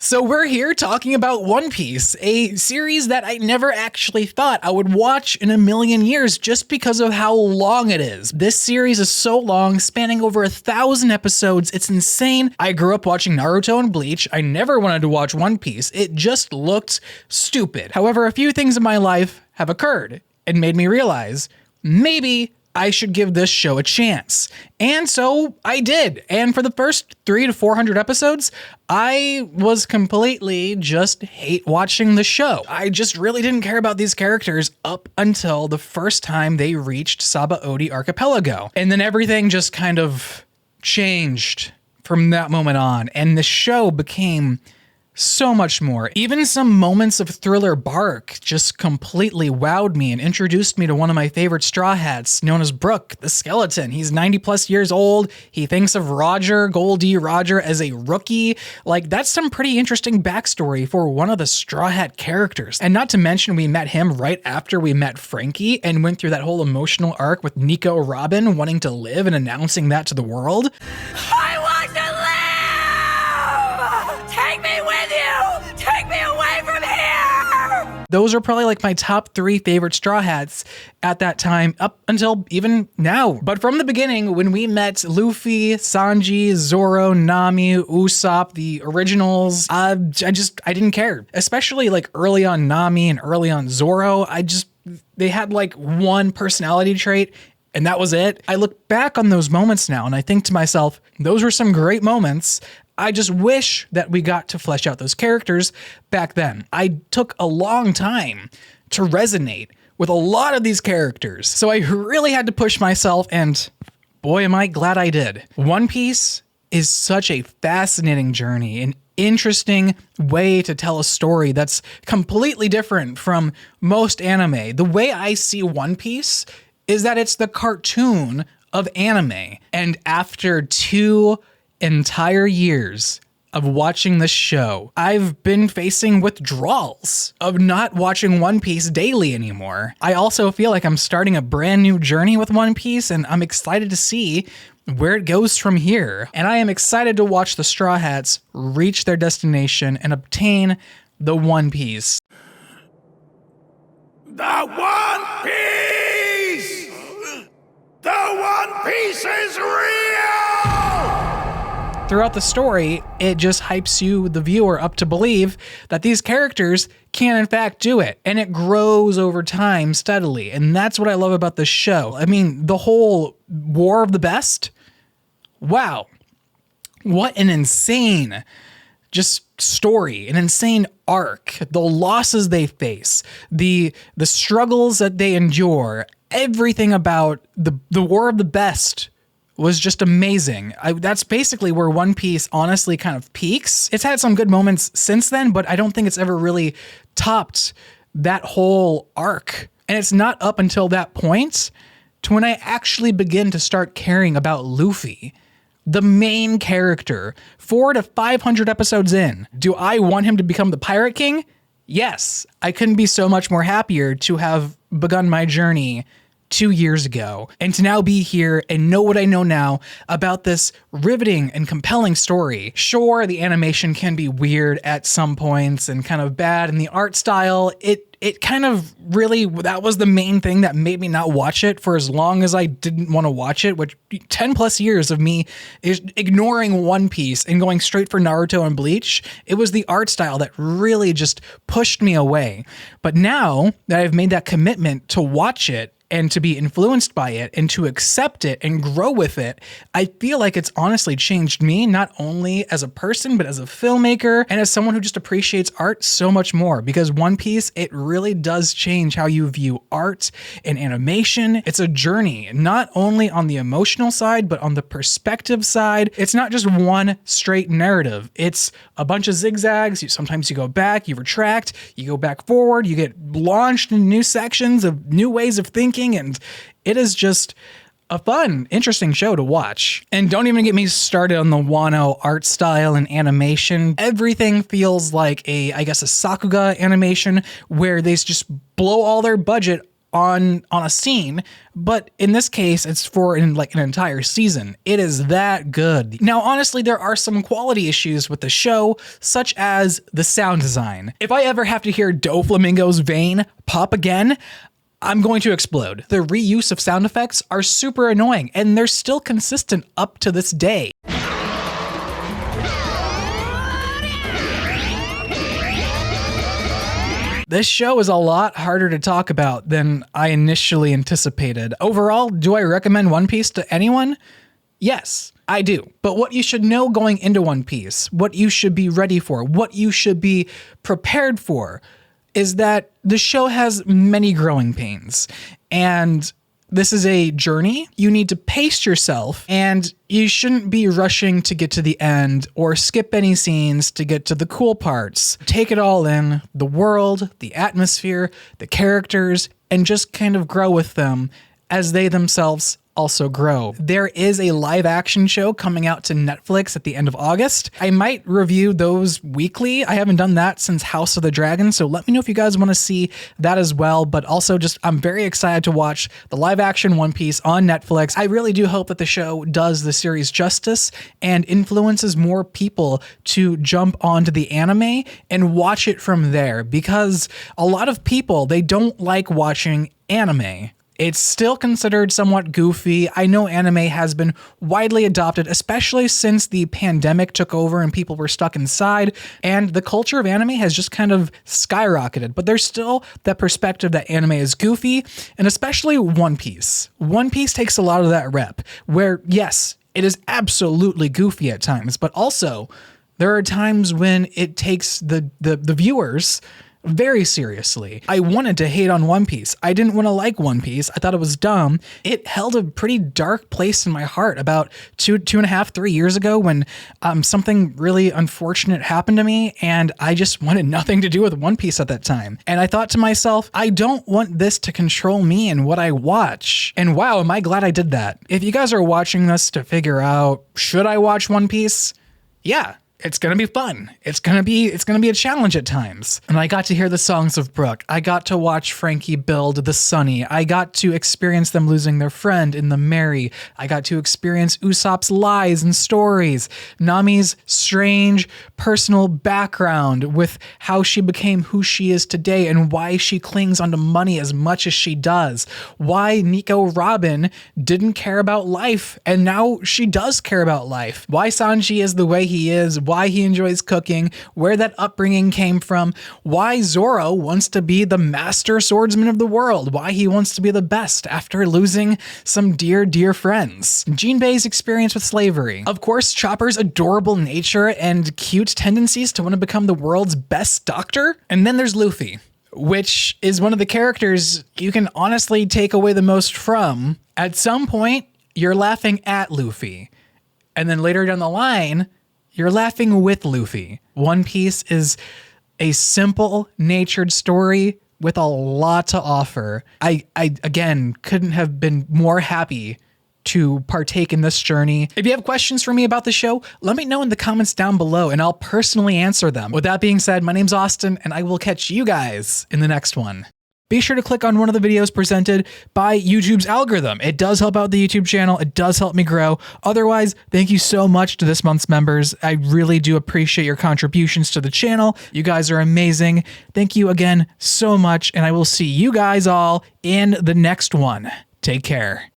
So we're here talking about One Piece, a series that I never actually thought I would watch in a million years just because of how long it is. This series is so long, spanning over 1,000 episodes. It's insane. I grew up watching Naruto and Bleach. I never wanted to watch One Piece. It just looked stupid. However, a few things in my life have occurred and made me realize maybe I should give this show a chance. And so I did. And for the first 300 to 400 episodes, I was completely just hate watching the show. I just really didn't care about these characters up until the first time they reached Sabaody Archipelago. And then everything just kind of changed from that moment on. And the show became so much more. Even some moments of Thriller Bark just completely wowed me and introduced me to one of my favorite Straw Hats, known as Brook, the skeleton. He's 90 plus years old. He thinks of Roger, Goldie Roger, as a rookie. Like, that's some pretty interesting backstory for one of the Straw Hat characters. And not to mention, we met him right after we met Frankie and went through that whole emotional arc with Nico Robin wanting to live and announcing that to the world. I want to live! Take me with you! Take me away from here! Those are probably like my top 3 favorite Straw Hats at that time, up until even now. But from the beginning, when we met Luffy, Sanji, Zoro, Nami, Usopp, the originals, I didn't care. Especially like early on Nami and early on Zoro, they had like one personality trait and that was it. I look back on those moments now and I think to myself, those were some great moments. I just wish that we got to flesh out those characters back then. I took a long time to resonate with a lot of these characters, so I really had to push myself, and boy, am I glad I did. One Piece is such a fascinating journey, an interesting way to tell a story that's completely different from most anime. The way I see One Piece is that it's the cartoon of anime, and after 2 entire years of watching this show, I've been facing withdrawals of not watching One Piece daily anymore. I also feel like I'm starting a brand new journey with One Piece, and I'm excited to see where it goes from here. And I am excited to watch the Straw Hats reach their destination and obtain the One Piece. The One Piece! The One Piece is real! Throughout the story, it just hypes you, the viewer, up to believe that these characters can in fact do it. And it grows over time steadily. And that's what I love about this show. I mean, the whole War of the Best, wow. What an insane just story, an insane arc, the losses they face, the struggles that they endure, everything about the War of the Best was just amazing. That's basically where One Piece honestly kind of peaks. It's had some good moments since then, but I don't think it's ever really topped that whole arc. And it's not up until that point to when I actually begin to start caring about Luffy, the main character. 400 to 500 episodes in. Do I want him to become the Pirate King? Yes. I couldn't be so much more happier to have begun my journey 2 years ago, and to now be here and know what I know now about this riveting and compelling story. Sure, the animation can be weird at some points and kind of bad, and the art style, it kind of really, that was the main thing that made me not watch it for as long as I didn't want to watch it, which 10 plus years of me is ignoring One Piece and going straight for Naruto and Bleach. It was the art style that really just pushed me away. But now that I've made that commitment to watch it, and to be influenced by it and to accept it and grow with it, I feel like it's honestly changed me, not only as a person, but as a filmmaker and as someone who just appreciates art so much more. Because One Piece, it really does change how you view art and animation. It's a journey, not only on the emotional side, but on the perspective side. It's not just one straight narrative. It's a bunch of zigzags. Sometimes you go back, you retract, you go back forward, you get launched in new sections of new ways of thinking. And it is just a fun, interesting show to watch. And don't even get me started on the Wano art style and animation. Everything feels like a Sakuga animation where they just blow all their budget on a scene, but in this case, it's for an entire season. It is that good. Now, honestly, there are some quality issues with the show, such as the sound design. If I ever have to hear Doflamingo's vein pop again, I'm going to explode. The reuse of sound effects are super annoying, and they're still consistent up to this day. This show is a lot harder to talk about than I initially anticipated. Overall, do I recommend One Piece to anyone? Yes, I do. But what you should know going into One Piece, what you should be ready for, what you should be prepared for, is that the show has many growing pains. And this is a journey. You need to pace yourself, and you shouldn't be rushing to get to the end or skip any scenes to get to the cool parts. Take it all in, the world, the atmosphere, the characters, and just kind of grow with them as they themselves also grow. There is a live action show coming out to Netflix at the end of August. I might review those weekly. I haven't done that since House of the Dragon, so let me know if you guys want to see that as well. But also I'm very excited to watch the live action One Piece on Netflix. I really do hope that the show does the series justice and influences more people to jump onto the anime and watch it from there, because a lot of people, they don't like watching anime. It's still considered somewhat goofy. I know anime has been widely adopted, especially since the pandemic took over and people were stuck inside, and the culture of anime has just kind of skyrocketed. But there's still that perspective that anime is goofy, and especially One Piece. One Piece takes a lot of that rep, where yes, it is absolutely goofy at times, but also there are times when it takes the viewers very seriously. I wanted to hate on One Piece. I didn't want to like One Piece. I thought it was dumb. It held a pretty dark place in my heart about 2.5, 3 years ago when something really unfortunate happened to me, and I just wanted nothing to do with One Piece at that time. And I thought to myself, I don't want this to control me and what I watch. And wow, am I glad I did that. If you guys are watching this to figure out, should I watch One Piece? Yeah. It's going to be fun. It's going to be a challenge at times. And I got to hear the songs of Brook. I got to watch Frankie build the Sunny. I got to experience them losing their friend in the Mary. I got to experience Usopp's lies and stories. Nami's strange personal background with how she became who she is today and why she clings onto money as much as she does. Why Nico Robin didn't care about life and now she does care about life. Why Sanji is the way he is. Why he enjoys cooking, where that upbringing came from, why Zoro wants to be the master swordsman of the world, why he wants to be the best after losing some dear, dear friends. Jinbei's experience with slavery. Of course, Chopper's adorable nature and cute tendencies to want to become the world's best doctor. And then there's Luffy, which is one of the characters you can honestly take away the most from. At some point, you're laughing at Luffy. And then later down the line, you're laughing with Luffy. One Piece is a simple, natured story with a lot to offer. I again, couldn't have been more happy to partake in this journey. If you have questions for me about the show, let me know in the comments down below and I'll personally answer them. With that being said, my name's Austin and I will catch you guys in the next one. Be sure to click on one of the videos presented by YouTube's algorithm. It does help out the YouTube channel. It does help me grow. Otherwise, thank you so much to this month's members. I really do appreciate your contributions to the channel. You guys are amazing. Thank you again so much, and I will see you guys all in the next one. Take care.